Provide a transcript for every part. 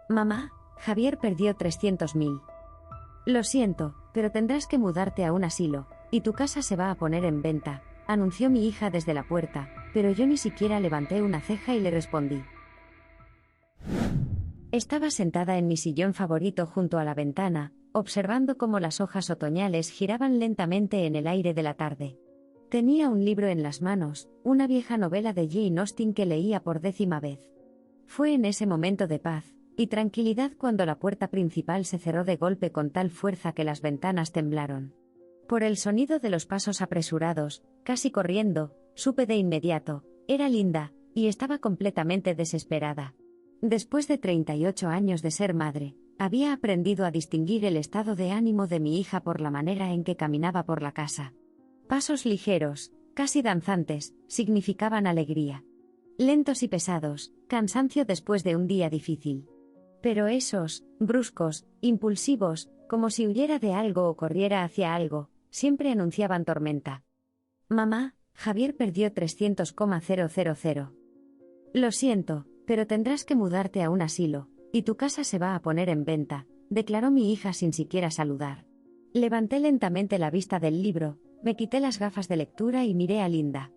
Mamá, Javier perdió 300.000. Lo siento, pero tendrás que mudarte a un asilo, y tu casa se va a poner en venta, anunció mi hija desde la puerta, pero yo ni siquiera levanté una ceja y le respondí. Estaba sentada en mi sillón favorito junto a la ventana, observando cómo las hojas otoñales giraban lentamente en el aire de la tarde. Tenía un libro en las manos, una vieja novela de Jane Austen que leía por 10ª vez. Fue en ese momento de paz y tranquilidad cuando la puerta principal se cerró de golpe con tal fuerza que las ventanas temblaron. Por el sonido de los pasos apresurados, casi corriendo, supe de inmediato, era Linda, y estaba completamente desesperada. Después de 38 años de ser madre, había aprendido a distinguir el estado de ánimo de mi hija por la manera en que caminaba por la casa. Pasos ligeros, casi danzantes, significaban alegría. Lentos y pesados, cansancio después de un día difícil. Pero esos, bruscos, impulsivos, como si huyera de algo o corriera hacia algo, siempre anunciaban tormenta. Mamá, Javier perdió 300,000. Lo siento, pero tendrás que mudarte a un asilo, y tu casa se va a poner en venta, declaró mi hija sin siquiera saludar. Levanté lentamente la vista del libro, me quité las gafas de lectura y miré a Linda.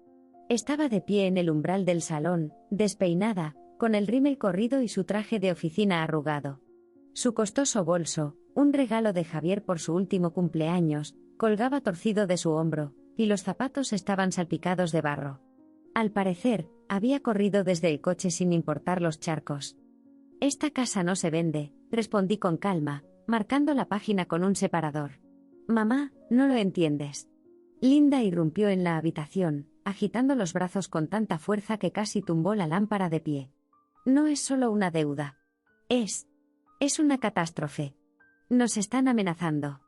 Estaba de pie en el umbral del salón, despeinada, con el rímel corrido y su traje de oficina arrugado. Su costoso bolso, un regalo de Javier por su último cumpleaños, colgaba torcido de su hombro, y los zapatos estaban salpicados de barro. Al parecer, había corrido desde el coche sin importar los charcos. Esta casa no se vende, respondí con calma, marcando la página con un separador. Mamá, no lo entiendes. Linda irrumpió en la habitación, agitando los brazos con tanta fuerza que casi tumbó la lámpara de pie. No es solo una deuda. Es una catástrofe. Nos están amenazando.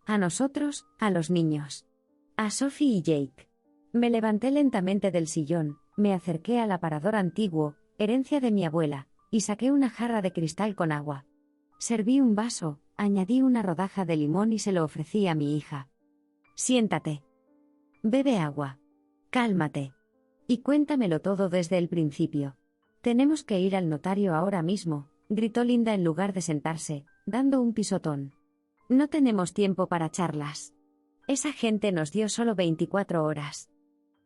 A nosotros, a los niños. A Sophie y Jake. Me levanté lentamente del sillón, me acerqué al aparador antiguo, herencia de mi abuela, y saqué una jarra de cristal con agua. Serví un vaso, añadí una rodaja de limón y se lo ofrecí a mi hija. Siéntate. Bebe agua. Cálmate. Y cuéntamelo todo desde el principio. Tenemos que ir al notario ahora mismo, gritó Linda en lugar de sentarse, dando un pisotón. No tenemos tiempo para charlas. Esa gente nos dio solo 24 horas.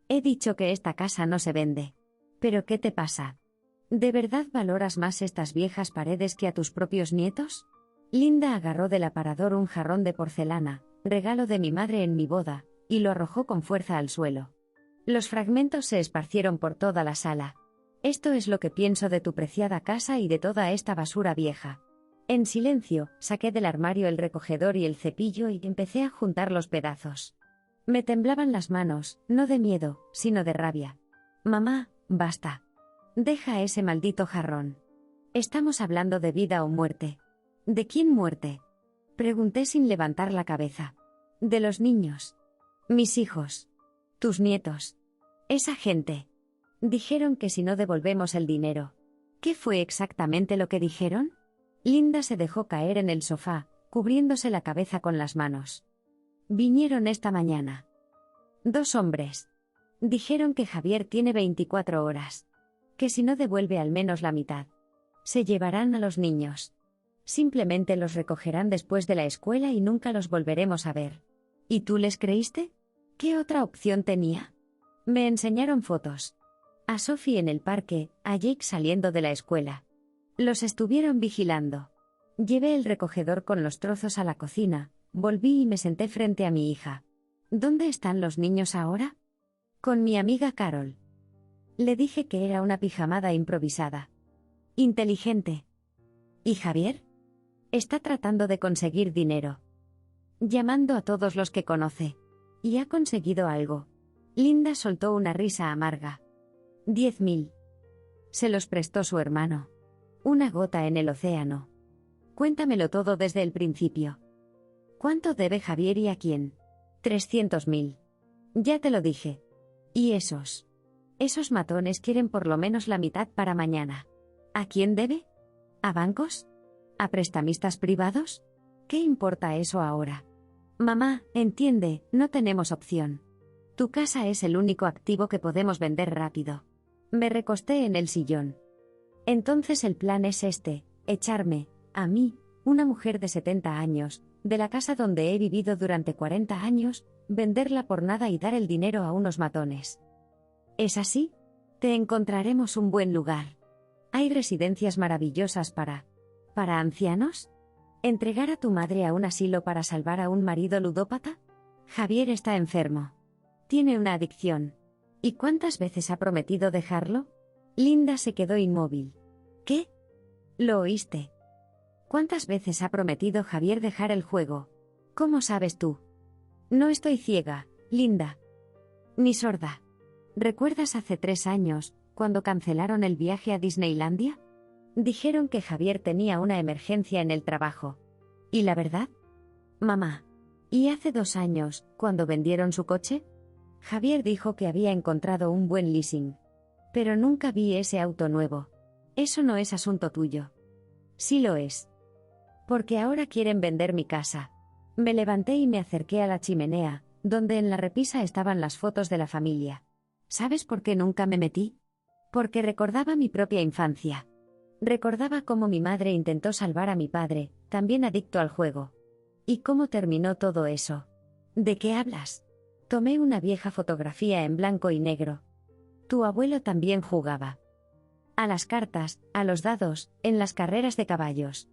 He dicho que esta casa no se vende. ¿Pero qué te pasa? ¿De verdad valoras más estas viejas paredes que a tus propios nietos? Linda agarró del aparador un jarrón de porcelana, regalo de mi madre en mi boda, y lo arrojó con fuerza al suelo. Los fragmentos se esparcieron por toda la sala. Esto es lo que pienso de tu preciada casa y de toda esta basura vieja. En silencio, saqué del armario el recogedor y el cepillo y empecé a juntar los pedazos. Me temblaban las manos, no de miedo, sino de rabia. Mamá, basta. Deja ese maldito jarrón. Estamos hablando de vida o muerte. ¿De quién muerte? Pregunté sin levantar la cabeza. De los niños. Mis hijos. Tus nietos. Esa gente. Dijeron que si no devolvemos el dinero. ¿Qué fue exactamente lo que dijeron? Linda se dejó caer en el sofá, cubriéndose la cabeza con las manos. Vinieron esta mañana. 2 hombres. Dijeron que Javier tiene 24 horas. Que si no devuelve al menos la mitad. Se llevarán a los niños. Simplemente los recogerán después de la escuela y nunca los volveremos a ver. ¿Y tú les creíste? ¿Qué otra opción tenía? Me enseñaron fotos. A Sophie en el parque, a Jake saliendo de la escuela. Los estuvieron vigilando. Llevé el recogedor con los trozos a la cocina, volví y me senté frente a mi hija. ¿Dónde están los niños ahora? Con mi amiga Carol. Le dije que era una pijamada improvisada. Inteligente. ¿Y Javier? Está tratando de conseguir dinero. Llamando a todos los que conoce. Y ha conseguido algo. Linda soltó una risa amarga. 10.000. Se los prestó su hermano. Una gota en el océano. Cuéntamelo todo desde el principio. ¿Cuánto debe Javier y a quién? 300.000. Ya te lo dije. ¿Y esos? Esos matones quieren por lo menos la mitad para mañana. ¿A quién debe? ¿A bancos? ¿A prestamistas privados? ¿Qué importa eso ahora? Mamá, entiende, no tenemos opción. Tu casa es el único activo que podemos vender rápido. Me recosté en el sillón. Entonces el plan es este, Echarme, a mí, una mujer de 70 años, de la casa donde he vivido durante 40 años, venderla por nada y dar el dinero a unos matones. ¿Es así? Te encontraremos un buen lugar. ¿Hay residencias maravillosas para ancianos? ¿Entregar a tu madre a un asilo para salvar a un marido ludópata? Javier está enfermo. Tiene una adicción. ¿Y cuántas veces ha prometido dejarlo? Linda se quedó inmóvil. ¿Qué? ¿Lo oíste? ¿Cuántas veces ha prometido Javier dejar el juego? ¿Cómo sabes tú? No estoy ciega, Linda. Ni sorda. ¿Recuerdas hace 3 años, cuando cancelaron el viaje a Disneylandia? Dijeron que Javier tenía una emergencia en el trabajo. ¿Y la verdad? Mamá. ¿Y hace 2 años, cuando vendieron su coche? Javier dijo que había encontrado un buen leasing. Pero nunca vi ese auto nuevo. Eso no es asunto tuyo. Sí lo es. Porque ahora quieren vender mi casa. Me levanté y me acerqué a la chimenea, donde en la repisa estaban las fotos de la familia. ¿Sabes por qué nunca me metí? Porque recordaba mi propia infancia. Recordaba cómo mi madre intentó salvar a mi padre, también adicto al juego. ¿Y cómo terminó todo eso? ¿De qué hablas? Tomé una vieja fotografía en blanco y negro. Tu abuelo también jugaba. A las cartas, a los dados, en las carreras de caballos.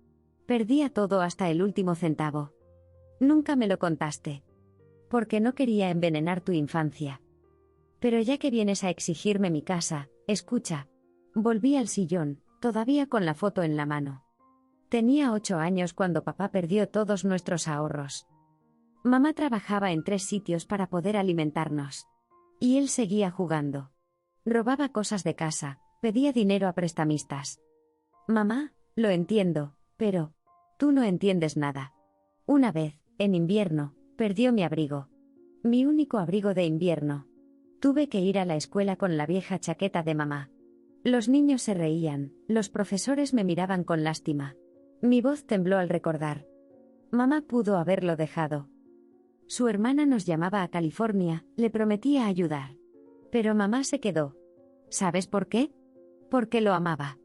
Perdía todo hasta el último centavo. Nunca me lo contaste. Porque no quería envenenar tu infancia. Pero ya que vienes a exigirme mi casa, escucha. Volví al sillón, todavía con la foto en la mano. Tenía 8 años cuando papá perdió todos nuestros ahorros. Mamá trabajaba en 3 sitios para poder alimentarnos. Y él seguía jugando. Robaba cosas de casa, pedía dinero a prestamistas. Mamá, lo entiendo, pero tú no entiendes nada. Una vez, en invierno, perdió mi abrigo. Mi único abrigo de invierno. Tuve que ir a la escuela con la vieja chaqueta de mamá. Los niños se reían, los profesores me miraban con lástima. Mi voz tembló al recordar. Mamá pudo haberlo dejado. Su hermana nos llamaba a California, le prometía ayudar. Pero mamá se quedó. ¿Sabes por qué? Porque lo amaba.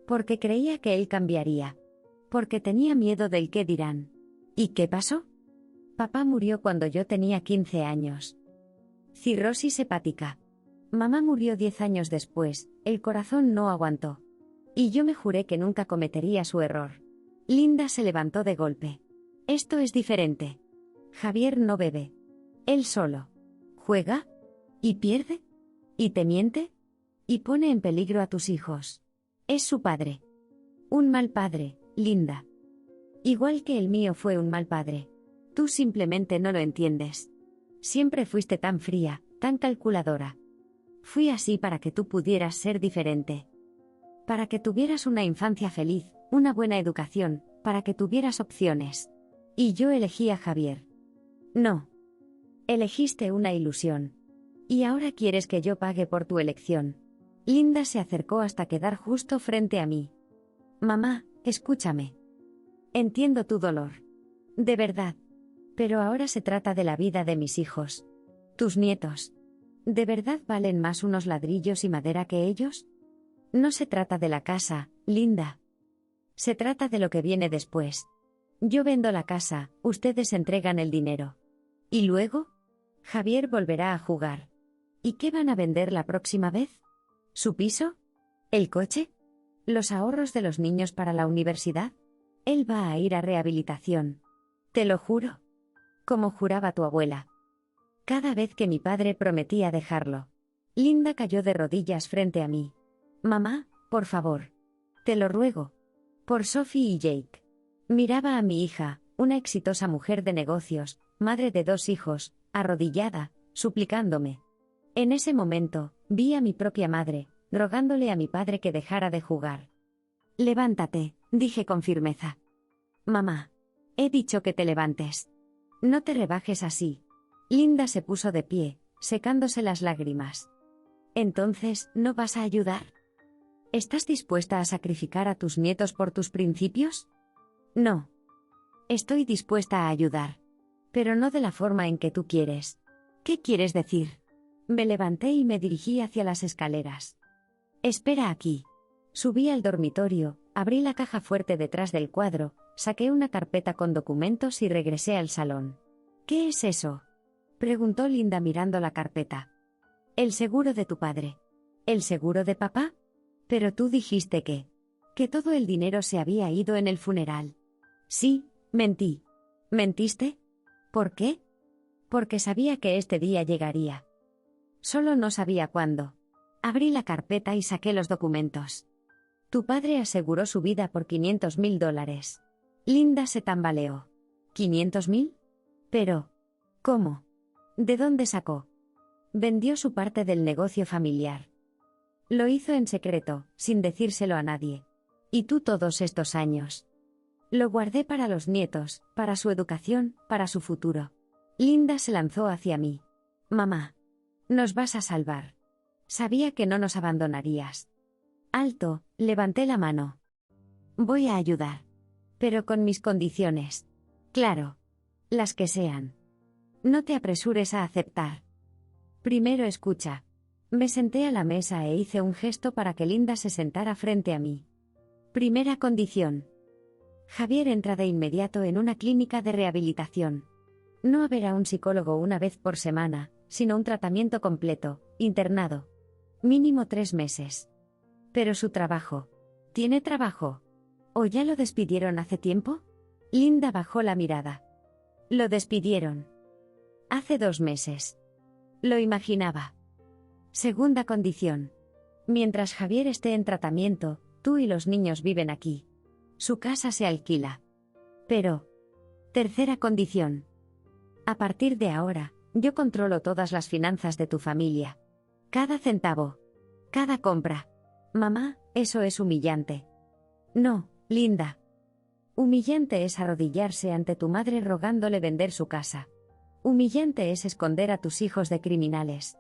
Porque creía que él cambiaría. Porque tenía miedo del qué dirán. ¿Y qué pasó? Papá murió cuando yo tenía 15 años. Cirrosis hepática. Mamá murió 10 años después, el corazón no aguantó. Y yo me juré que nunca cometería su error. Linda se levantó de golpe. Esto es diferente. Javier no bebe. Él solo. ¿Juega? ¿Y pierde? ¿Y te miente? ¿Y pone en peligro a tus hijos? Es su padre. Un mal padre, Linda. Igual que el mío fue un mal padre. Tú simplemente no lo entiendes. Siempre fuiste tan fría, tan calculadora. Fui así para que tú pudieras ser diferente. Para que tuvieras una infancia feliz, una buena educación, para que tuvieras opciones. Y yo elegí a Javier. No. Elegiste una ilusión. Y ahora quieres que yo pague por tu elección. Linda se acercó hasta quedar justo frente a mí. Mamá, escúchame. Entiendo tu dolor. De verdad. Pero ahora se trata de la vida de mis hijos. Tus nietos. ¿De verdad valen más unos ladrillos y madera que ellos? No se trata de la casa, Linda. Se trata de lo que viene después. Yo vendo la casa, ustedes entregan el dinero. ¿Y luego? Javier volverá a jugar. ¿Y qué van a vender la próxima vez? ¿Su piso? ¿El coche? ¿Los ahorros de los niños para la universidad? Él va a ir a rehabilitación. Te lo juro. Como juraba tu abuela. Cada vez que mi padre prometía dejarlo. Linda cayó de rodillas frente a mí. Mamá, por favor. Te lo ruego. Por Sophie y Jake. Miraba a mi hija, una exitosa mujer de negocios, madre de 2 hijos, arrodillada, suplicándome. En ese momento, vi a mi propia madre, rogándole a mi padre que dejara de jugar. Levántate, dije con firmeza. Mamá. He dicho que te levantes. No te rebajes así. Linda se puso de pie, secándose las lágrimas. Entonces, ¿no vas a ayudar? ¿Estás dispuesta a sacrificar a tus nietos por tus principios? No. Estoy dispuesta a ayudar. Pero no de la forma en que tú quieres. ¿Qué quieres decir? Me levanté y me dirigí hacia las escaleras. Espera aquí. Subí al dormitorio, Abrí la caja fuerte detrás del cuadro, saqué una carpeta con documentos y regresé al salón. ¿Qué es eso?, preguntó Linda mirando la carpeta. El seguro de tu padre. ¿El seguro de papá? Pero tú dijiste que todo el dinero se había ido en el funeral. Sí, mentí. ¿Mentiste? ¿Por qué? Porque sabía que este día llegaría. Solo no sabía cuándo. Abrí la carpeta y saqué los documentos. Tu padre aseguró su vida por $500.000. Linda se tambaleó. ¿500.000? Pero, ¿cómo? ¿De dónde sacó? Vendió su parte del negocio familiar. Lo hizo en secreto, sin decírselo a nadie. ¿Y tú todos estos años? Lo guardé para los nietos, para su educación, para su futuro. Linda se lanzó hacia mí. Mamá, nos vas a salvar. Sabía que no nos abandonarías. Alto, levanté la mano. Voy a ayudar. Pero con mis condiciones. Claro. Las que sean. No te apresures a aceptar. Primero escucha. Me senté a la mesa e hice un gesto para que Linda se sentara frente a mí. Primera condición. Javier entra de inmediato en una clínica de rehabilitación. No a ver a un psicólogo una vez por semana, sino un tratamiento completo, internado. Mínimo 3 meses. Pero su trabajo. ¿Tiene trabajo? ¿O ya lo despidieron hace tiempo? Linda bajó la mirada. Lo despidieron. Hace 2 meses. Lo imaginaba. Segunda condición. Mientras Javier esté en tratamiento, tú y los niños viven aquí. Su casa se alquila. Pero. Tercera condición. A partir de ahora, yo controlo todas las finanzas de tu familia. Cada centavo. Cada compra. Mamá, eso es humillante. No, Linda. Humillante es arrodillarse ante tu madre rogándole vender su casa. Humillante es esconder a tus hijos de criminales.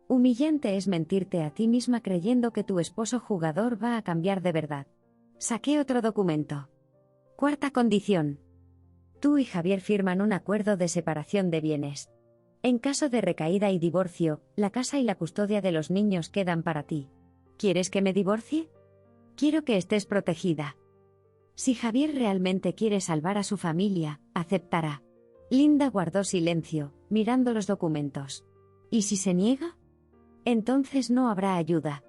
Humillante es mentirte a ti misma creyendo que tu esposo jugador va a cambiar de verdad. Saqué otro documento. Cuarta condición. Tú y Javier firman un acuerdo de separación de bienes. En caso de recaída y divorcio, la casa y la custodia de los niños quedan para ti. ¿Quieres que me divorcie? Quiero que estés protegida. Si Javier realmente quiere salvar a su familia, aceptará. Linda guardó silencio, mirando los documentos. ¿Y si se niega? Entonces no habrá ayuda.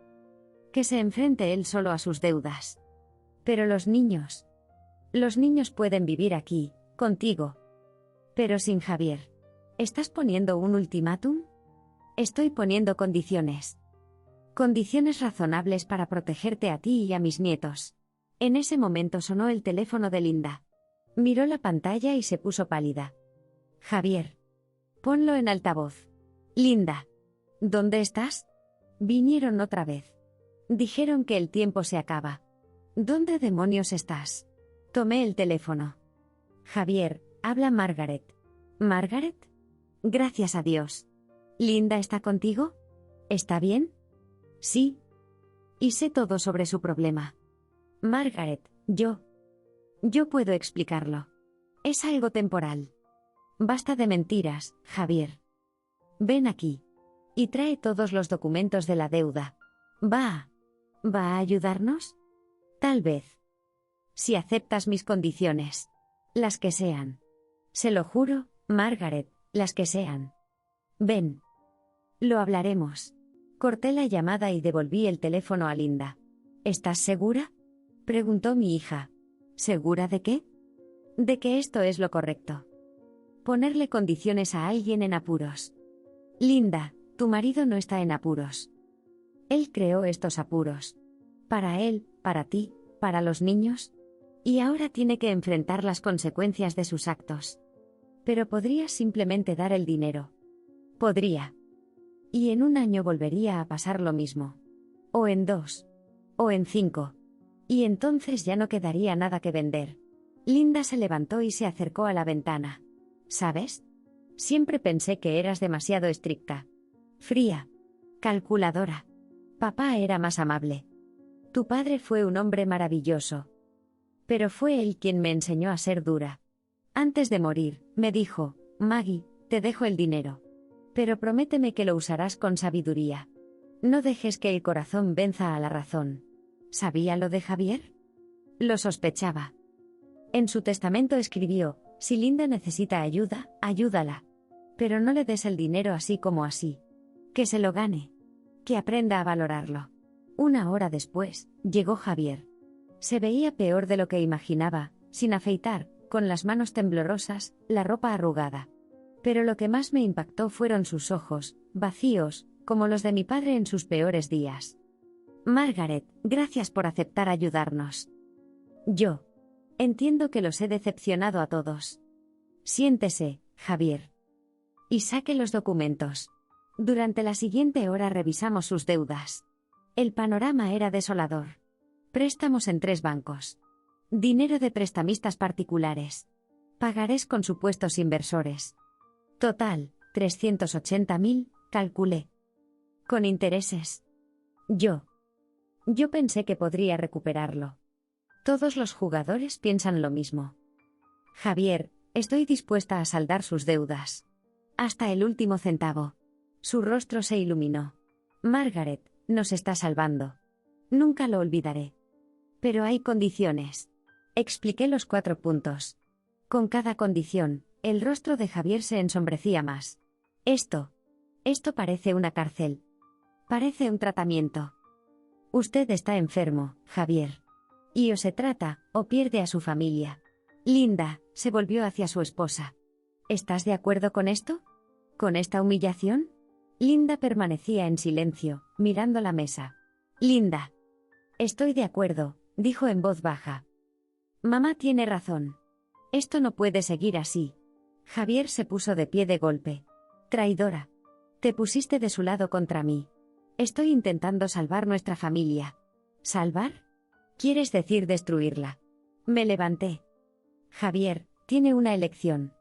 Que se enfrente él solo a sus deudas. Pero los niños. Los niños pueden vivir aquí, contigo. Pero sin Javier. ¿Estás poniendo un ultimátum? Estoy poniendo condiciones. Condiciones razonables para protegerte a ti y a mis nietos. En ese momento sonó el teléfono de Linda. Miró la pantalla y se puso pálida. Javier. Ponlo en altavoz. Linda. ¿Dónde estás? Vinieron otra vez. Dijeron que el tiempo se acaba. ¿Dónde demonios estás? Tomé el teléfono. Javier, habla Margaret. ¿Margaret? Gracias a Dios. ¿Linda está contigo? ¿Está bien? Sí. Y sé todo sobre su problema. Margaret, yo puedo explicarlo. Es algo temporal. Basta de mentiras, Javier. Ven aquí. Y trae todos los documentos de la deuda. ¿Va a ayudarnos? Tal vez. Si aceptas mis condiciones. Las que sean. Se lo juro, Margaret, las que sean. Ven. Lo hablaremos. Corté la llamada y devolví el teléfono a Linda. ¿Estás segura?, preguntó mi hija. ¿Segura de qué? De que esto es lo correcto. Ponerle condiciones a alguien en apuros. Linda, tu marido no está en apuros. Él creó estos apuros. Para él, para ti, para los niños. Y ahora tiene que enfrentar las consecuencias de sus actos. Pero podría simplemente dar el dinero. Podría. Y en 1 año volvería a pasar lo mismo. O en 2. O en 5. Y entonces ya no quedaría nada que vender. Linda se levantó y se acercó a la ventana. ¿Sabes? Siempre pensé que eras demasiado estricta. Fría. Calculadora. Papá era más amable. Tu padre fue un hombre maravilloso. Pero fue él quien me enseñó a ser dura. Antes de morir, me dijo, Maggie, te dejo el dinero. Pero prométeme que lo usarás con sabiduría. No dejes que el corazón venza a la razón. ¿Sabía lo de Javier? Lo sospechaba. En su testamento escribió: si Linda necesita ayuda, ayúdala. Pero no le des el dinero así como así. Que se lo gane. Que aprenda a valorarlo. Una hora después, llegó Javier. Se veía peor de lo que imaginaba, sin afeitar, con las manos temblorosas, la ropa arrugada. Pero lo que más me impactó fueron sus ojos, vacíos, como los de mi padre en sus peores días. Margaret, gracias por aceptar ayudarnos. Yo. Entiendo que los he decepcionado a todos. Siéntese, Javier. Y saque los documentos. Durante la siguiente hora revisamos sus deudas. El panorama era desolador. Préstamos en 3 bancos. Dinero de prestamistas particulares. Pagarés con supuestos inversores. Total, 380.000, calculé. Con intereses. Yo pensé que podría recuperarlo. Todos los jugadores piensan lo mismo. Javier, estoy dispuesta a saldar sus deudas. Hasta el último centavo. Su rostro se iluminó. Margaret, nos está salvando. Nunca lo olvidaré. Pero hay condiciones. Expliqué los 4 puntos. Con cada condición, el rostro de Javier se ensombrecía más. Esto parece una cárcel. Parece un tratamiento. Usted está enfermo, Javier. Y o se trata, o pierde a su familia. Linda, se volvió hacia su esposa. ¿Estás de acuerdo con esto? ¿Con esta humillación? Linda permanecía en silencio, mirando la mesa. Linda. Estoy de acuerdo, dijo en voz baja. Mamá tiene razón. Esto no puede seguir así. Javier se puso de pie de golpe. Traidora. Te pusiste de su lado contra mí. Estoy intentando salvar nuestra familia. ¿Salvar? ¿Quieres decir destruirla? Me levanté. Javier, tiene una elección.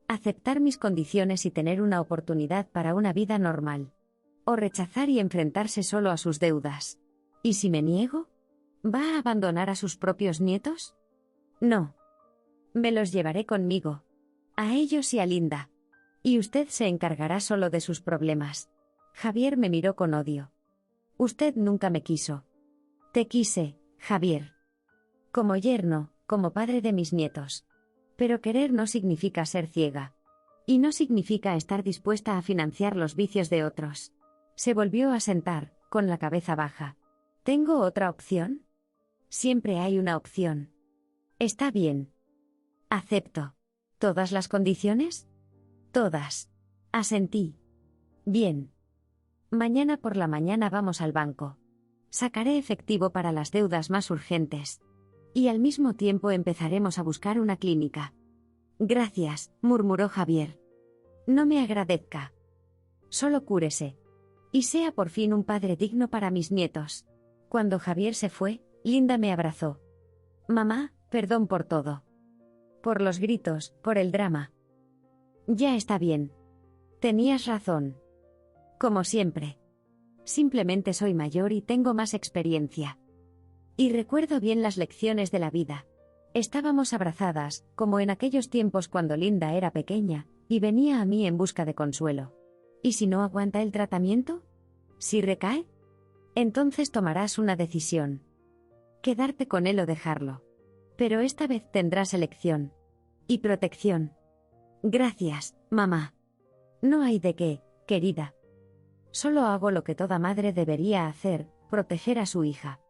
Aceptar mis condiciones y tener una oportunidad para una vida normal. O rechazar y enfrentarse solo a sus deudas. ¿Y si me niego? ¿Va a abandonar a sus propios nietos? No. Me los llevaré conmigo. A ellos y a Linda. Y usted se encargará solo de sus problemas. Javier me miró con odio. Usted nunca me quiso. Te quise, Javier. Como yerno, como padre de mis nietos. Pero querer no significa ser ciega. Y no significa estar dispuesta a financiar los vicios de otros. Se volvió a sentar, con la cabeza baja. ¿Tengo otra opción? Siempre hay una opción. Está bien. Acepto. ¿Todas las condiciones? Todas. Asentí. Bien. Mañana por la mañana vamos al banco. Sacaré efectivo para las deudas más urgentes. Y al mismo tiempo empezaremos a buscar una clínica. Gracias, murmuró Javier. No me agradezca. Solo cúrese. Y sea por fin un padre digno para mis nietos. Cuando Javier se fue, Linda me abrazó. Mamá, perdón por todo. Por los gritos, por el drama. Ya está bien. Tenías razón. Como siempre. Simplemente soy mayor y tengo más experiencia. Y recuerdo bien las lecciones de la vida. Estábamos abrazadas, como en aquellos tiempos cuando Linda era pequeña, y venía a mí en busca de consuelo. ¿Y si no aguanta el tratamiento? ¿Si recae? Entonces tomarás una decisión. Quedarte con él o dejarlo. Pero esta vez tendrás elección. Y protección. Gracias, mamá. No hay de qué, querida. Solo hago lo que toda madre debería hacer, proteger a su hija.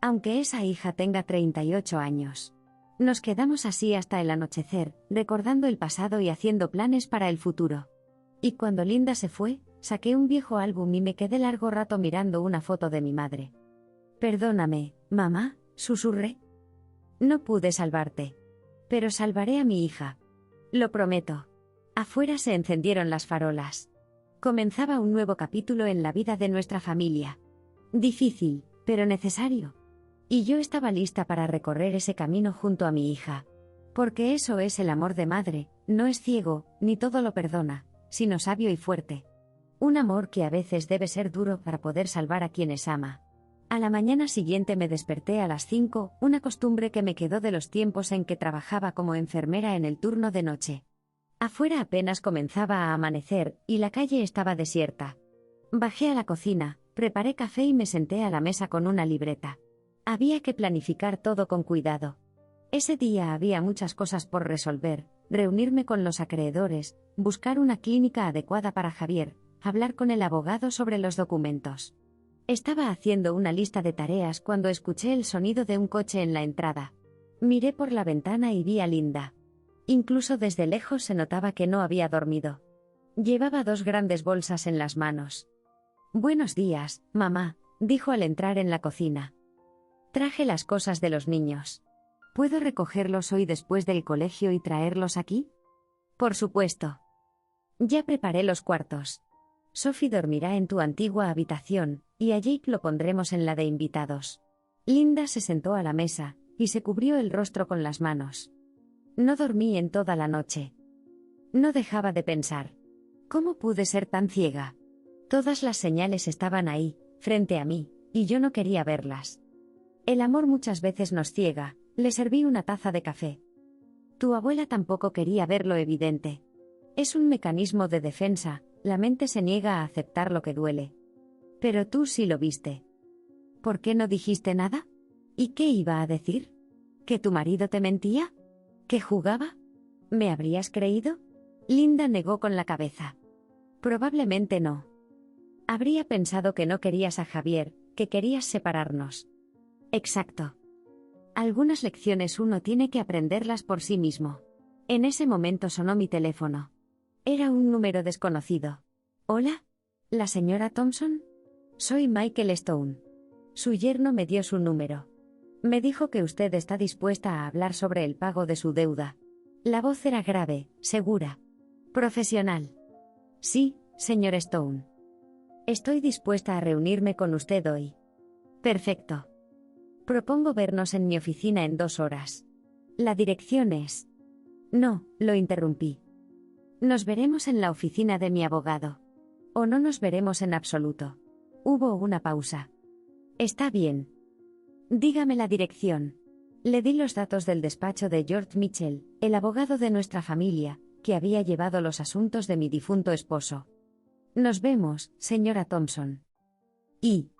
Aunque esa hija tenga 38 años. Nos quedamos así hasta el anochecer, recordando el pasado y haciendo planes para el futuro. Y cuando Linda se fue, saqué un viejo álbum y me quedé largo rato mirando una foto de mi madre. Perdóname, mamá, susurré. No pude salvarte. Pero salvaré a mi hija. Lo prometo. Afuera se encendieron las farolas. Comenzaba un nuevo capítulo en la vida de nuestra familia. Difícil, pero necesario. Y yo estaba lista para recorrer ese camino junto a mi hija. Porque eso es el amor de madre, no es ciego, ni todo lo perdona, sino sabio y fuerte. Un amor que a veces debe ser duro para poder salvar a quienes ama. A la mañana siguiente me desperté a las 5, una costumbre que me quedó de los tiempos en que trabajaba como enfermera en el turno de noche. Afuera apenas comenzaba a amanecer, y la calle estaba desierta. Bajé a la cocina, preparé café y me senté a la mesa con una libreta. Había que planificar todo con cuidado. Ese día había muchas cosas por resolver: reunirme con los acreedores, buscar una clínica adecuada para Javier, hablar con el abogado sobre los documentos. Estaba haciendo una lista de tareas cuando escuché el sonido de un coche en la entrada. Miré por la ventana y vi a Linda. Incluso desde lejos se notaba que no había dormido. Llevaba 2 grandes bolsas en las manos. «Buenos días, mamá», dijo al entrar en la cocina. «Traje las cosas de los niños. ¿Puedo recogerlos hoy después del colegio y traerlos aquí?» «Por supuesto. Ya preparé los cuartos. Sophie dormirá en tu antigua habitación, y a Jake lo pondremos en la de invitados». Linda se sentó a la mesa, y se cubrió el rostro con las manos. No dormí en toda la noche. No dejaba de pensar. ¿Cómo pude ser tan ciega? Todas las señales estaban ahí, frente a mí, y yo no quería verlas. El amor muchas veces nos ciega. Le serví una taza de café. Tu abuela tampoco quería ver lo evidente. Es un mecanismo de defensa, la mente se niega a aceptar lo que duele. Pero tú sí lo viste. ¿Por qué no dijiste nada? ¿Y qué iba a decir? ¿Que tu marido te mentía? ¿Que jugaba? ¿Me habrías creído? Linda negó con la cabeza. Probablemente no. Habría pensado que no querías a Javier, que querías separarnos. Exacto. Algunas lecciones uno tiene que aprenderlas por sí mismo. En ese momento sonó mi teléfono. Era un número desconocido. ¿Hola? ¿La señora Thompson? Soy Michael Stone. Su yerno me dio su número. Me dijo que usted está dispuesta a hablar sobre el pago de su deuda. La voz era grave, segura. Profesional. Sí, señor Stone. Estoy dispuesta a reunirme con usted hoy. Perfecto. Propongo vernos en mi oficina en 2 horas. La dirección es... No, lo interrumpí. Nos veremos en la oficina de mi abogado. O no nos veremos en absoluto. Hubo una pausa. Está bien. Dígame la dirección. Le di los datos del despacho de George Mitchell, el abogado de nuestra familia, que había llevado los asuntos de mi difunto esposo. Nos vemos, señora Thompson. Y...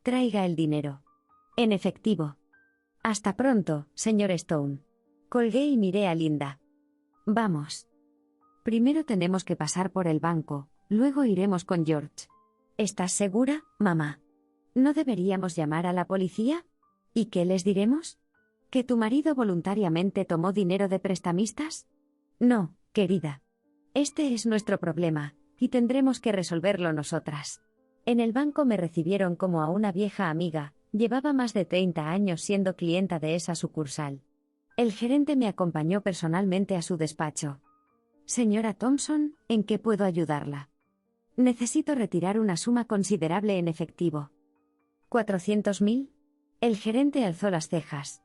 traiga el dinero. En efectivo. Hasta pronto, señor Stone. Colgué y miré a Linda. Vamos. Primero tenemos que pasar por el banco, luego iremos con George. ¿Estás segura, mamá? ¿No deberíamos llamar a la policía? ¿Y qué les diremos? ¿Que tu marido voluntariamente tomó dinero de prestamistas? No, querida. Este es nuestro problema, y tendremos que resolverlo nosotras. En el banco me recibieron como a una vieja amiga. Llevaba más de 30 años siendo clienta de esa sucursal. El gerente me acompañó personalmente a su despacho. Señora Thompson, ¿en qué puedo ayudarla? Necesito retirar una suma considerable en efectivo. ¿400.000? El gerente alzó las cejas.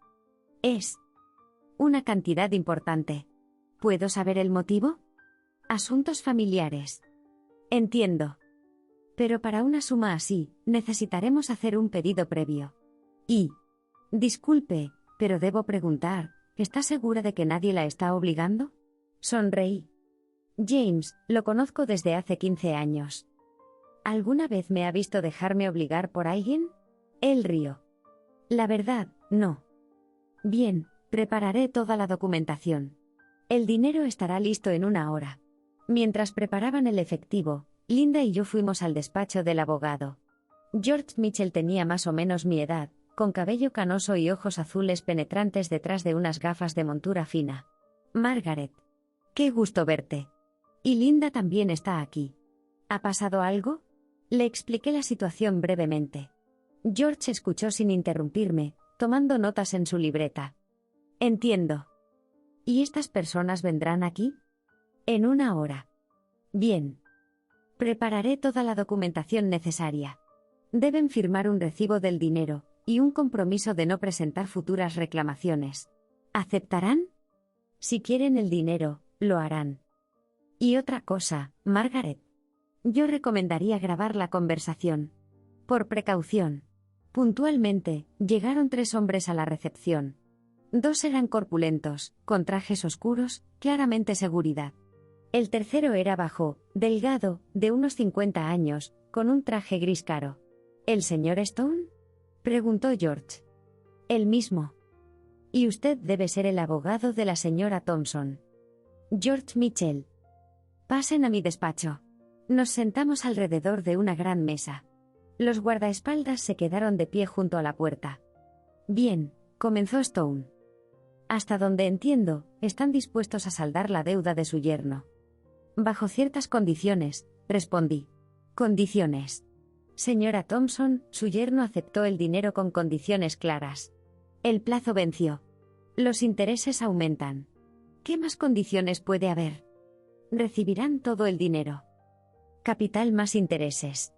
Es una cantidad importante. ¿Puedo saber el motivo? Asuntos familiares. Entiendo. Pero para una suma así, necesitaremos hacer un pedido previo. Y... disculpe, pero debo preguntar, ¿está segura de que nadie la está obligando? Sonreí. James, lo conozco desde hace 15 años. ¿Alguna vez me ha visto dejarme obligar por alguien? Él rió. La verdad, no. Bien, prepararé toda la documentación. El dinero estará listo en 1 hora. Mientras preparaban el efectivo, Linda y yo fuimos al despacho del abogado. George Mitchell tenía más o menos mi edad, con cabello canoso y ojos azules penetrantes detrás de unas gafas de montura fina. Margaret. Qué gusto verte. Y Linda también está aquí. ¿Ha pasado algo? Le expliqué la situación brevemente. George escuchó sin interrumpirme, tomando notas en su libreta. Entiendo. ¿Y estas personas vendrán aquí? En 1 hora. Bien. Prepararé toda la documentación necesaria. Deben firmar un recibo del dinero y un compromiso de no presentar futuras reclamaciones. ¿Aceptarán? Si quieren el dinero, lo harán. Y otra cosa, Margaret. Yo recomendaría grabar la conversación. Por precaución. Puntualmente, llegaron 3 hombres a la recepción. 2 eran corpulentos, con trajes oscuros, claramente seguridad. El tercero era bajo, delgado, de unos 50 años, con un traje gris claro. ¿El señor Stone? Preguntó George. El mismo. Y usted debe ser el abogado de la señora Thompson. George Mitchell. Pasen a mi despacho. Nos sentamos alrededor de una gran mesa. Los guardaespaldas se quedaron de pie junto a la puerta. Bien, comenzó Stone. Hasta donde entiendo, están dispuestos a saldar la deuda de su yerno. Bajo ciertas condiciones, respondí. Condiciones. Señora Thompson, su yerno aceptó el dinero con condiciones claras. El plazo venció. Los intereses aumentan. ¿Qué más condiciones puede haber? Recibirán todo el dinero. Capital más intereses.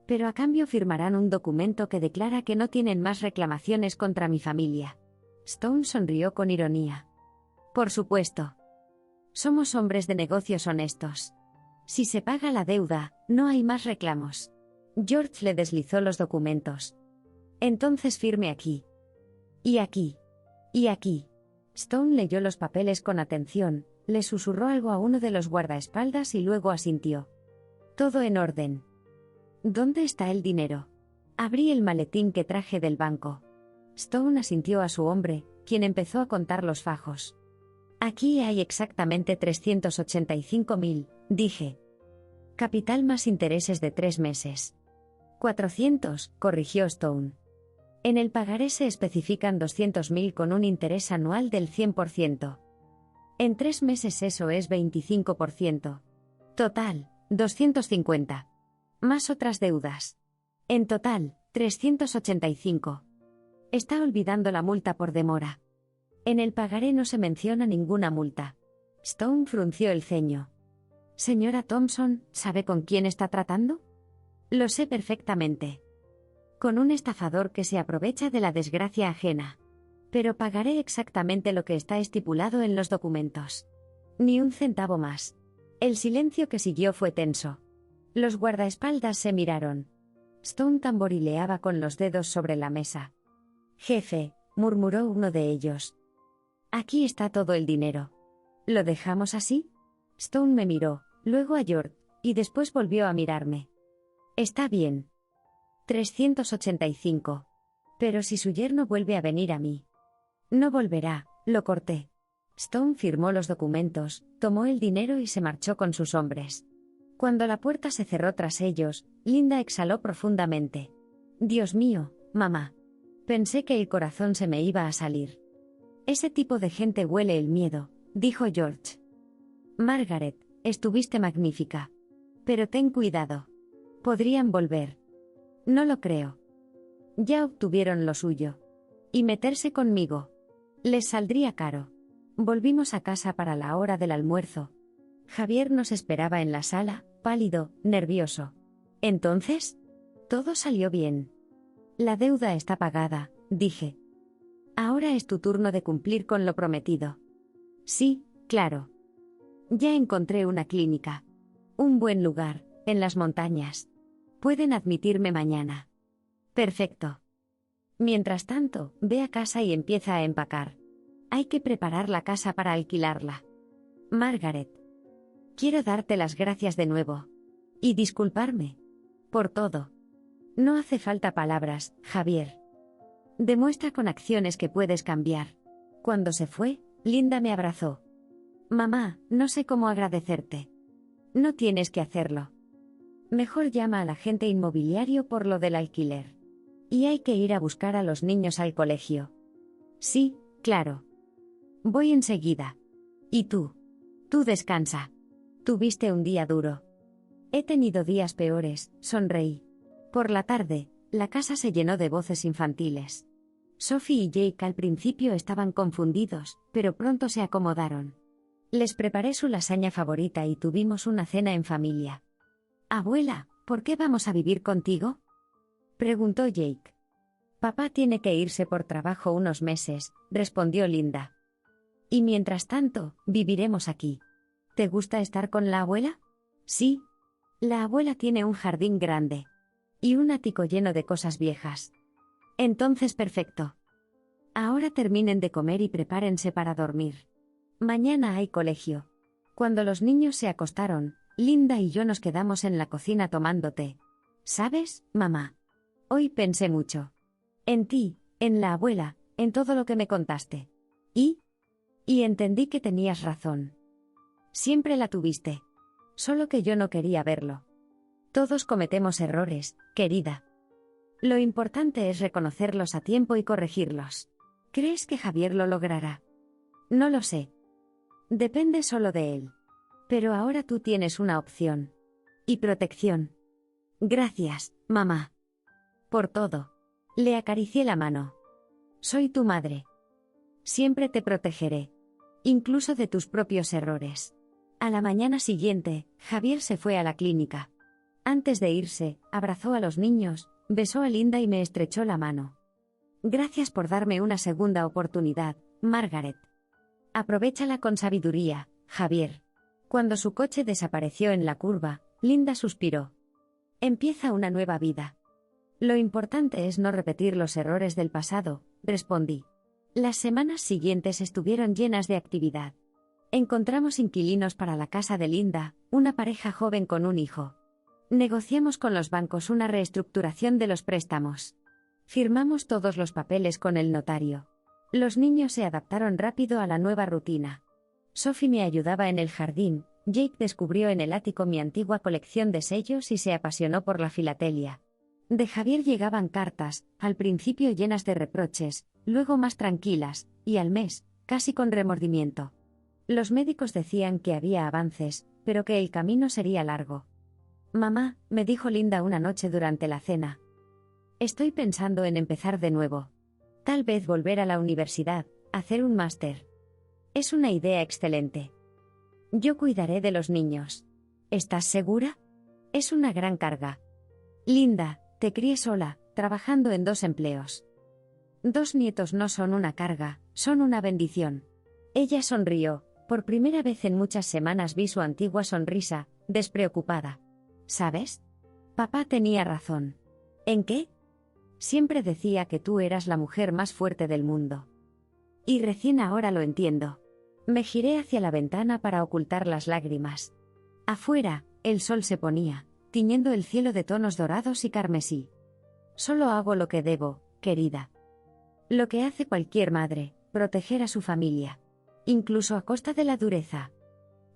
Pero a cambio firmarán un documento que declara que no tienen más reclamaciones contra mi familia. Stone sonrió con ironía. Por supuesto. Somos hombres de negocios honestos. Si se paga la deuda, no hay más reclamos. George le deslizó los documentos. Entonces firme aquí. Y aquí. Y aquí. Stone leyó los papeles con atención, le susurró algo a uno de los guardaespaldas y luego asintió. Todo en orden. ¿Dónde está el dinero? Abrí el maletín que traje del banco. Stone asintió a su hombre, quien empezó a contar los fajos. Aquí hay exactamente 385.000, dije. Capital más intereses de 3 meses. 400, corrigió Stone. En el pagaré se especifican 200.000 con un interés anual del 100%. En 3 meses eso es 25%. Total, 250. Más otras deudas. En total, 385. Está olvidando la multa por demora. En el pagaré no se menciona ninguna multa. Stone frunció el ceño. Señora Thompson, ¿sabe con quién está tratando? Lo sé perfectamente. Con un estafador que se aprovecha de la desgracia ajena. Pero pagaré exactamente lo que está estipulado en los documentos. Ni un centavo más. El silencio que siguió fue tenso. Los guardaespaldas se miraron. Stone tamborileaba con los dedos sobre la mesa. Jefe, murmuró uno de ellos. Aquí está todo el dinero. ¿Lo dejamos así? Stone me miró, luego a George, y después volvió a mirarme. Está bien. 385. Pero si su yerno vuelve a venir a mí. No volverá, lo corté. Stone firmó los documentos, tomó el dinero y se marchó con sus hombres. Cuando la puerta se cerró tras ellos, Linda exhaló profundamente. Dios mío, mamá. Pensé que el corazón se me iba a salir. Ese tipo de gente huele el miedo, dijo George. Margaret, estuviste magnífica. Pero ten cuidado. Podrían volver. No lo creo. Ya obtuvieron lo suyo. Y meterse conmigo. Les saldría caro. Volvimos a casa para la hora del almuerzo. Javier nos esperaba en la sala, pálido, nervioso. Entonces, todo salió bien. La deuda está pagada, dije. Ahora es tu turno de cumplir con lo prometido. Sí, claro. Ya encontré una clínica. Un buen lugar, en las montañas. Pueden admitirme mañana. Perfecto. Mientras tanto, ve a casa y empieza a empacar. Hay que preparar la casa para alquilarla. Margaret. Quiero darte las gracias de nuevo. Y disculparme. Por todo. No hace falta palabras, Javier. Demuestra con acciones que puedes cambiar. Cuando se fue, Linda me abrazó. Mamá, no sé cómo agradecerte. No tienes que hacerlo. Mejor llama al agente inmobiliario por lo del alquiler. Y hay que ir a buscar a los niños al colegio. Sí, claro. Voy enseguida. ¿Y tú? Tú descansa. Tuviste un día duro. He tenido días peores, sonreí. Por la tarde, la casa se llenó de voces infantiles. Sophie y Jake al principio estaban confundidos, pero pronto se acomodaron. Les preparé su lasaña favorita y tuvimos una cena en familia. Abuela, ¿por qué vamos a vivir contigo? Preguntó Jake. Papá tiene que irse por trabajo unos meses, respondió Linda. Y mientras tanto, viviremos aquí. ¿Te gusta estar con la abuela? Sí. La abuela tiene un jardín grande. Y un ático lleno de cosas viejas. Entonces perfecto. Ahora terminen de comer y prepárense para dormir. Mañana hay colegio. Cuando los niños se acostaron, Linda y yo nos quedamos en la cocina tomando té. ¿Sabes, mamá? Hoy pensé mucho. En ti, en la abuela, en todo lo que me contaste. Y entendí que tenías razón. Siempre la tuviste. Solo que yo no quería verlo. Todos cometemos errores, querida. Lo importante es reconocerlos a tiempo y corregirlos. ¿Crees que Javier lo logrará? No lo sé. Depende solo de él. Pero ahora tú tienes una opción. Y protección. Gracias, mamá. Por todo. Le acaricié la mano. Soy tu madre. Siempre te protegeré. Incluso de tus propios errores. A la mañana siguiente, Javier se fue a la clínica. Antes de irse, abrazó a los niños, besó a Linda y me estrechó la mano. Gracias por darme una segunda oportunidad, Margaret. Aprovéchala con sabiduría, Javier. Cuando su coche desapareció en la curva, Linda suspiró. Empieza una nueva vida. Lo importante es no repetir los errores del pasado, respondí. Las semanas siguientes estuvieron llenas de actividad. Encontramos inquilinos para la casa de Linda, una pareja joven con un hijo. Negociamos con los bancos una reestructuración de los préstamos. Firmamos todos los papeles con el notario. Los niños se adaptaron rápido a la nueva rutina. Sophie me ayudaba en el jardín, Jake descubrió en el ático mi antigua colección de sellos y se apasionó por la filatelia. De Javier llegaban cartas, al principio llenas de reproches, luego más tranquilas, y al mes, casi con remordimiento. Los médicos decían que había avances, pero que el camino sería largo. Mamá, me dijo Linda una noche durante la cena. Estoy pensando en empezar de nuevo. Tal vez volver a la universidad, hacer un máster. Es una idea excelente. Yo cuidaré de los niños. ¿Estás segura? Es una gran carga. Linda, te crié sola, trabajando en 2 empleos. 2 nietos no son una carga, son una bendición. Ella sonrió. Por primera vez en muchas semanas vi su antigua sonrisa, despreocupada. ¿Sabes? Papá tenía razón. ¿En qué? Siempre decía que tú eras la mujer más fuerte del mundo. Y recién ahora lo entiendo. Me giré hacia la ventana para ocultar las lágrimas. Afuera, el sol se ponía, tiñendo el cielo de tonos dorados y carmesí. Solo hago lo que debo, querida. Lo que hace cualquier madre, proteger a su familia. Incluso a costa de la dureza.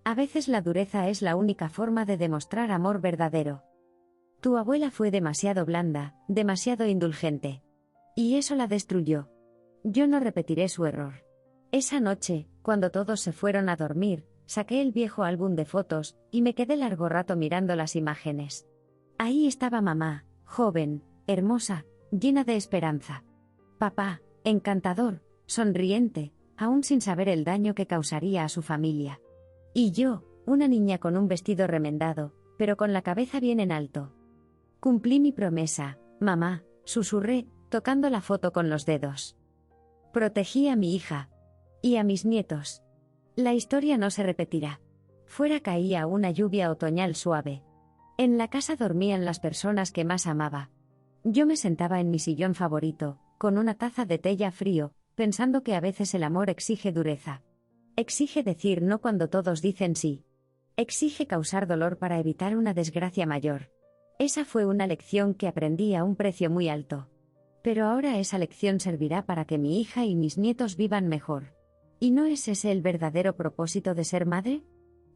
A veces la dureza es la única forma de demostrar amor verdadero. Tu abuela fue demasiado blanda, demasiado indulgente. Y eso la destruyó. Yo no repetiré su error. Esa noche, cuando todos se fueron a dormir, saqué el viejo álbum de fotos, y me quedé largo rato mirando las imágenes. Ahí estaba mamá, joven, hermosa, llena de esperanza. Papá, encantador, sonriente, aún sin saber el daño que causaría a su familia. Y yo, una niña con un vestido remendado, pero con la cabeza bien en alto. Cumplí mi promesa, mamá, susurré, tocando la foto con los dedos. Protegí a mi hija. Y a mis nietos. La historia no se repetirá. Fuera caía una lluvia otoñal suave. En la casa dormían las personas que más amaba. Yo me sentaba en mi sillón favorito, con una taza de té ya frío, pensando que a veces el amor exige dureza. Exige decir no cuando todos dicen sí. Exige causar dolor para evitar una desgracia mayor. Esa fue una lección que aprendí a un precio muy alto. Pero ahora esa lección servirá para que mi hija y mis nietos vivan mejor. ¿Y no es ese el verdadero propósito de ser madre?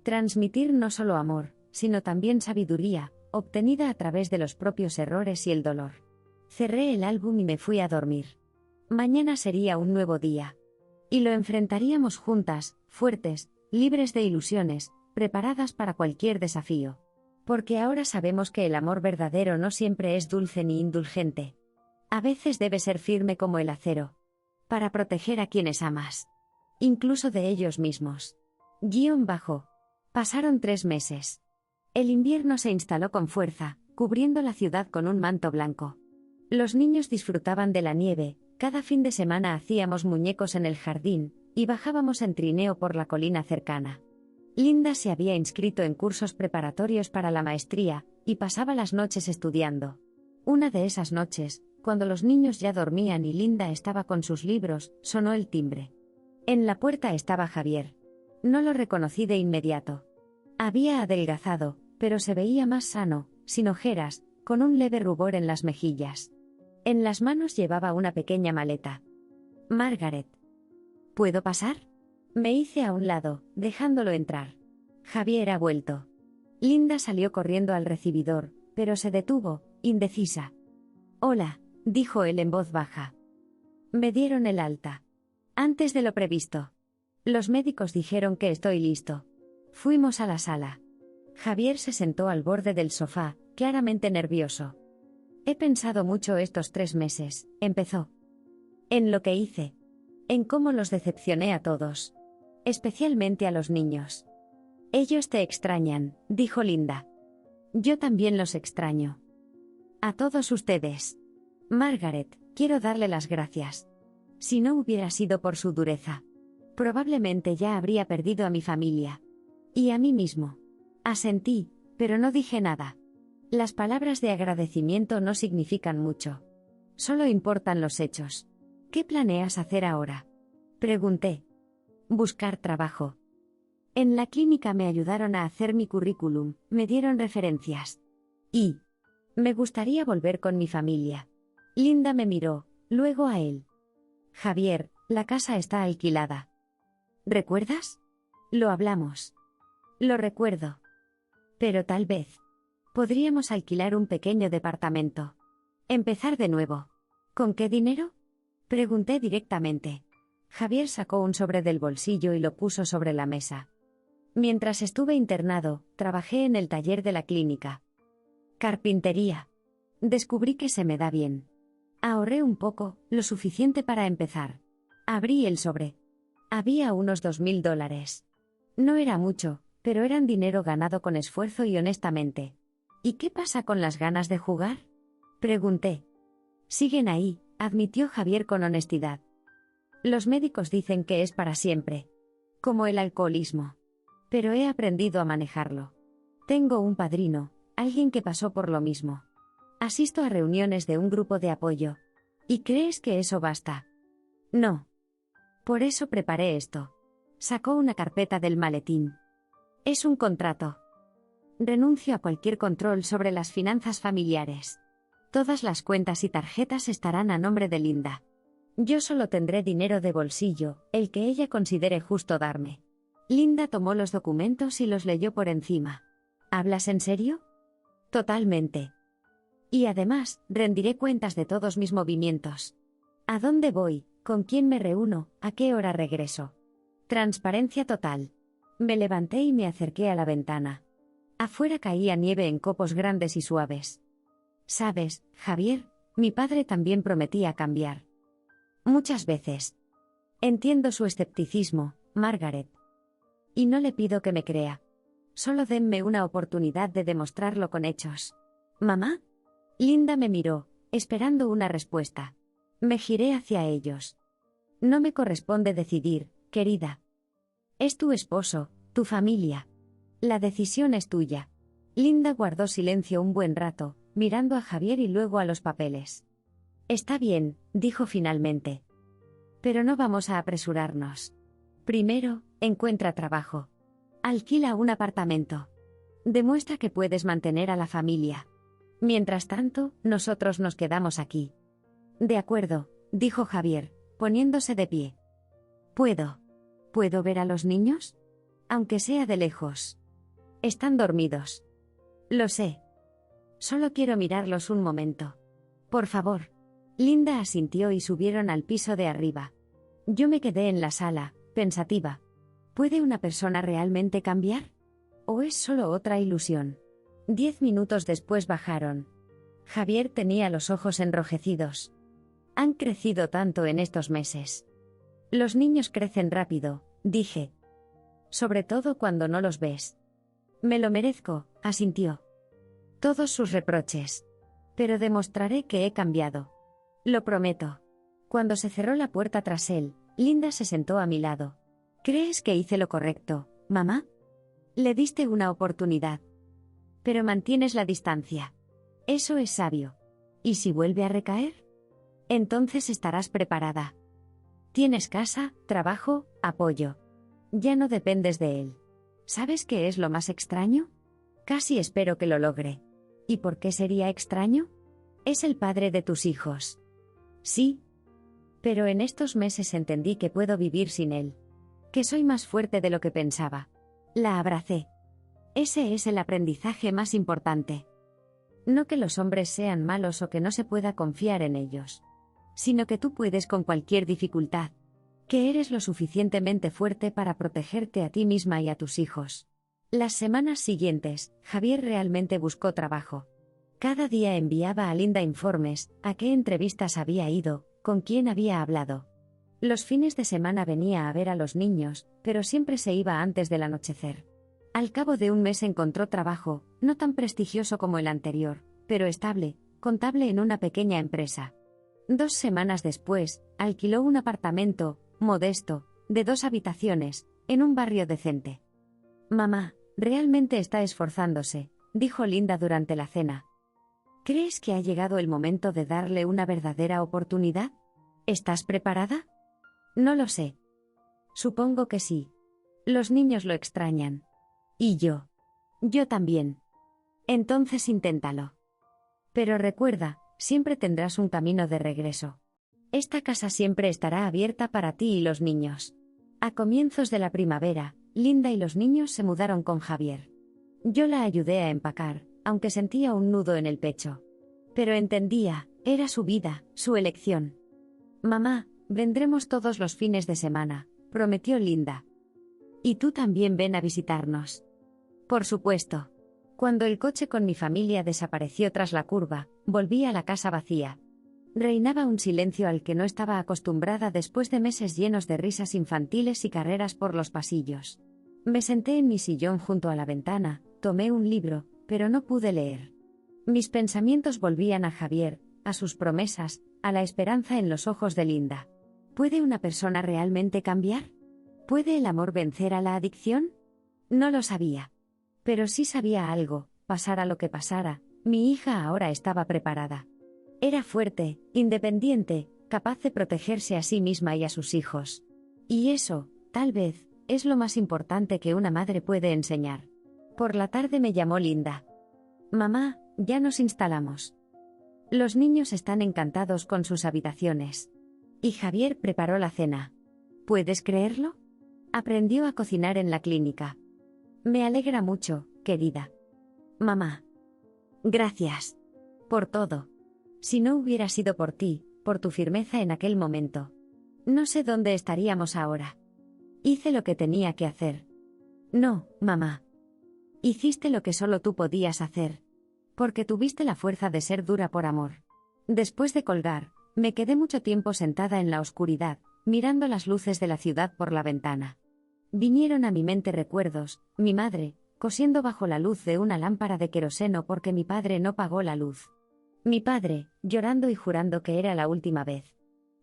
Transmitir no solo amor, sino también sabiduría, obtenida a través de los propios errores y el dolor. Cerré el álbum y me fui a dormir. Mañana sería un nuevo día. Y lo enfrentaríamos juntas, fuertes, libres de ilusiones, preparadas para cualquier desafío. Porque ahora sabemos que el amor verdadero no siempre es dulce ni indulgente. A veces debe ser firme como el acero. Para proteger a quienes amas. Incluso de ellos mismos. Pasaron 3 meses. El invierno se instaló con fuerza, cubriendo la ciudad con un manto blanco. Los niños disfrutaban de la nieve, cada fin de semana hacíamos muñecos en el jardín, y bajábamos en trineo por la colina cercana. Linda se había inscrito en cursos preparatorios para la maestría, y pasaba las noches estudiando. Una de esas noches, cuando los niños ya dormían y Linda estaba con sus libros, sonó el timbre. En la puerta estaba Javier. No lo reconocí de inmediato. Había adelgazado, pero se veía más sano, sin ojeras, con un leve rubor en las mejillas. En las manos llevaba una pequeña maleta. Margaret. ¿Puedo pasar? Me hice a un lado, dejándolo entrar. Javier ha vuelto. Linda salió corriendo al recibidor, pero se detuvo, indecisa. Hola, dijo él en voz baja. Me dieron el alta. Antes de lo previsto. Los médicos dijeron que estoy listo. Fuimos a la sala. Javier se sentó al borde del sofá, claramente nervioso. He pensado mucho estos 3 meses, empezó. En lo que hice. En cómo los decepcioné a todos. Especialmente a los niños. Ellos te extrañan, dijo Linda. Yo también los extraño. A todos ustedes. Margaret, quiero darle las gracias. Si no hubiera sido por su dureza, probablemente ya habría perdido a mi familia. Y a mí mismo. Asentí, pero no dije nada. Las palabras de agradecimiento no significan mucho. Solo importan los hechos. ¿Qué planeas hacer ahora? Pregunté. Buscar trabajo. En la clínica me ayudaron a hacer mi currículum, me dieron referencias. Y me gustaría volver con mi familia. Linda me miró, luego a él. Javier, la casa está alquilada. ¿Recuerdas? Lo hablamos. Lo recuerdo. Pero tal vez podríamos alquilar un pequeño departamento. Empezar de nuevo. ¿Con qué dinero? Pregunté directamente. Javier sacó un sobre del bolsillo y lo puso sobre la mesa. Mientras estuve internado, trabajé en el taller de la clínica. Carpintería. Descubrí que se me da bien. Ahorré un poco, lo suficiente para empezar. Abrí el sobre. Había unos $2000. No era mucho, pero eran dinero ganado con esfuerzo y honestamente. ¿Y qué pasa con las ganas de jugar? Pregunté. Siguen ahí, admitió Javier con honestidad. Los médicos dicen que es para siempre. Como el alcoholismo. Pero he aprendido a manejarlo. Tengo un padrino, alguien que pasó por lo mismo. Asisto a reuniones de un grupo de apoyo. ¿Y crees que eso basta? No. Por eso preparé esto. Sacó una carpeta del maletín. Es un contrato. Renuncio a cualquier control sobre las finanzas familiares. Todas las cuentas y tarjetas estarán a nombre de Linda. Yo solo tendré dinero de bolsillo, el que ella considere justo darme. Linda tomó los documentos y los leyó por encima. ¿Hablas en serio? Totalmente. Y además, rendiré cuentas de todos mis movimientos. ¿A dónde voy? ¿Con quién me reúno? ¿A qué hora regreso? Transparencia total. Me levanté y me acerqué a la ventana. Afuera caía nieve en copos grandes y suaves. ¿Sabes, Javier? Mi padre también prometía cambiar. Muchas veces. Entiendo su escepticismo, Margaret. Y no le pido que me crea. Solo denme una oportunidad de demostrarlo con hechos. ¿Mamá? Linda me miró, esperando una respuesta. Me giré hacia ellos. No me corresponde decidir, querida. Es tu esposo, tu familia. La decisión es tuya. Linda guardó silencio un buen rato, mirando a Javier y luego a los papeles. Está bien, dijo finalmente. Pero no vamos a apresurarnos. Primero, encuentra trabajo. Alquila un apartamento. Demuestra que puedes mantener a la familia. Mientras tanto, nosotros nos quedamos aquí. De acuerdo, dijo Javier, poniéndose de pie. ¿Puedo ver a los niños? Aunque sea de lejos. Están dormidos. Lo sé. Solo quiero mirarlos un momento. Por favor. Linda asintió y subieron al piso de arriba. Yo me quedé en la sala, pensativa. ¿Puede una persona realmente cambiar? ¿O es solo otra ilusión? 10 minutos después bajaron. Javier tenía los ojos enrojecidos. Han crecido tanto en estos meses. Los niños crecen rápido, dije. Sobre todo cuando no los ves. Me lo merezco, asintió. Todos sus reproches. Pero demostraré que he cambiado. Lo prometo. Cuando se cerró la puerta tras él, Linda se sentó a mi lado. ¿Crees que hice lo correcto, mamá? Le diste una oportunidad. Pero mantienes la distancia. Eso es sabio. ¿Y si vuelve a recaer? Entonces estarás preparada. Tienes casa, trabajo, apoyo. Ya no dependes de él. ¿Sabes qué es lo más extraño? Casi espero que lo logre. ¿Y por qué sería extraño? Es el padre de tus hijos. Sí. Pero en estos meses entendí que puedo vivir sin él. Que soy más fuerte de lo que pensaba. La abracé. Ese es el aprendizaje más importante. No que los hombres sean malos o que no se pueda confiar en ellos. Sino que tú puedes con cualquier dificultad. Que eres lo suficientemente fuerte para protegerte a ti misma y a tus hijos. Las semanas siguientes, Javier realmente buscó trabajo. Cada día enviaba a Linda informes, a qué entrevistas había ido, con quién había hablado. Los fines de semana venía a ver a los niños, pero siempre se iba antes del anochecer. Al cabo de un mes encontró trabajo, no tan prestigioso como el anterior, pero estable, contable en una pequeña empresa. 2 semanas después, alquiló un apartamento, modesto, de 2 habitaciones, en un barrio decente. Mamá, realmente está esforzándose, dijo Linda durante la cena. ¿Crees que ha llegado el momento de darle una verdadera oportunidad? ¿Estás preparada? No lo sé. Supongo que sí. Los niños lo extrañan. Y yo. Yo también. Entonces inténtalo. Pero recuerda, siempre tendrás un camino de regreso. Esta casa siempre estará abierta para ti y los niños. A comienzos de la primavera, Linda y los niños se mudaron con Javier. Yo la ayudé a empacar, aunque sentía un nudo en el pecho. Pero entendía, era su vida, su elección. Mamá, vendremos todos los fines de semana, prometió Linda. Y tú también ven a visitarnos. Por supuesto. Cuando el coche con mi familia desapareció tras la curva, volví a la casa vacía. Reinaba un silencio al que no estaba acostumbrada después de meses llenos de risas infantiles y carreras por los pasillos. Me senté en mi sillón junto a la ventana, tomé un libro, pero no pude leer. Mis pensamientos volvían a Javier, a sus promesas, a la esperanza en los ojos de Linda. ¿Puede una persona realmente cambiar? ¿Puede el amor vencer a la adicción? No lo sabía. Pero sí sabía algo, pasara lo que pasara, mi hija ahora estaba preparada. Era fuerte, independiente, capaz de protegerse a sí misma y a sus hijos. Y eso, tal vez, es lo más importante que una madre puede enseñar. Por la tarde me llamó Linda. Mamá, ya nos instalamos. Los niños están encantados con sus habitaciones. Y Javier preparó la cena. ¿Puedes creerlo? Aprendió a cocinar en la clínica. Me alegra mucho, querida. Mamá. Gracias. Por todo. Si no hubiera sido por ti, por tu firmeza en aquel momento. No sé dónde estaríamos ahora. Hice lo que tenía que hacer. No, mamá. Hiciste lo que solo tú podías hacer. Porque tuviste la fuerza de ser dura por amor. Después de colgar, me quedé mucho tiempo sentada en la oscuridad, mirando las luces de la ciudad por la ventana. Vinieron a mi mente recuerdos, mi madre, cosiendo bajo la luz de una lámpara de queroseno porque mi padre no pagó la luz. Mi padre, llorando y jurando que era la última vez.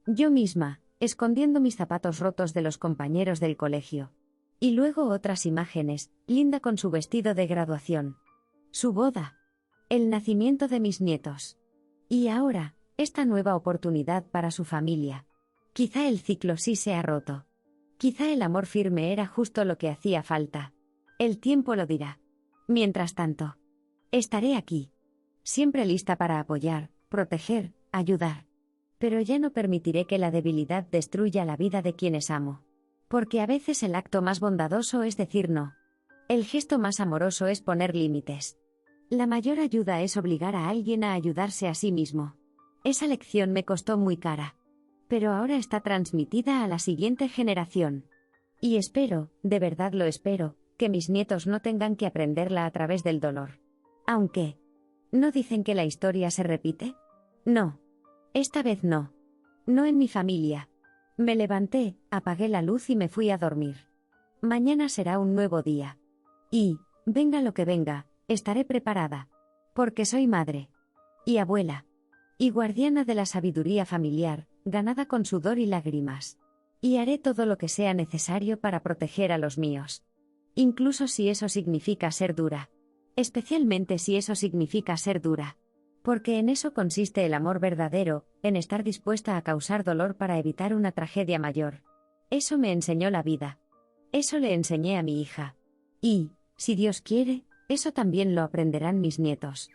Yo misma, escondiendo mis zapatos rotos de los compañeros del colegio. Y luego otras imágenes, Linda con su vestido de graduación. Su boda. El nacimiento de mis nietos. Y ahora, esta nueva oportunidad para su familia. Quizá el ciclo sí se ha roto. Quizá el amor firme era justo lo que hacía falta. El tiempo lo dirá. Mientras tanto, estaré aquí. Siempre lista para apoyar, proteger, ayudar. Pero ya no permitiré que la debilidad destruya la vida de quienes amo. Porque a veces el acto más bondadoso es decir no. El gesto más amoroso es poner límites. La mayor ayuda es obligar a alguien a ayudarse a sí mismo. Esa lección me costó muy cara. Pero ahora está transmitida a la siguiente generación. Y espero, de verdad lo espero, que mis nietos no tengan que aprenderla a través del dolor. Aunque, ¿no dicen que la historia se repite? No. Esta vez no. No en mi familia. Me levanté, apagué la luz y me fui a dormir. Mañana será un nuevo día. Y, venga lo que venga, estaré preparada. Porque soy madre. Y abuela. Y guardiana de la sabiduría familiar, ganada con sudor y lágrimas. Y haré todo lo que sea necesario para proteger a los míos. Incluso si eso significa ser dura. Especialmente si eso significa ser dura. Porque en eso consiste el amor verdadero, en estar dispuesta a causar dolor para evitar una tragedia mayor. Eso me enseñó la vida. Eso le enseñé a mi hija. Y, si Dios quiere, eso también lo aprenderán mis nietos.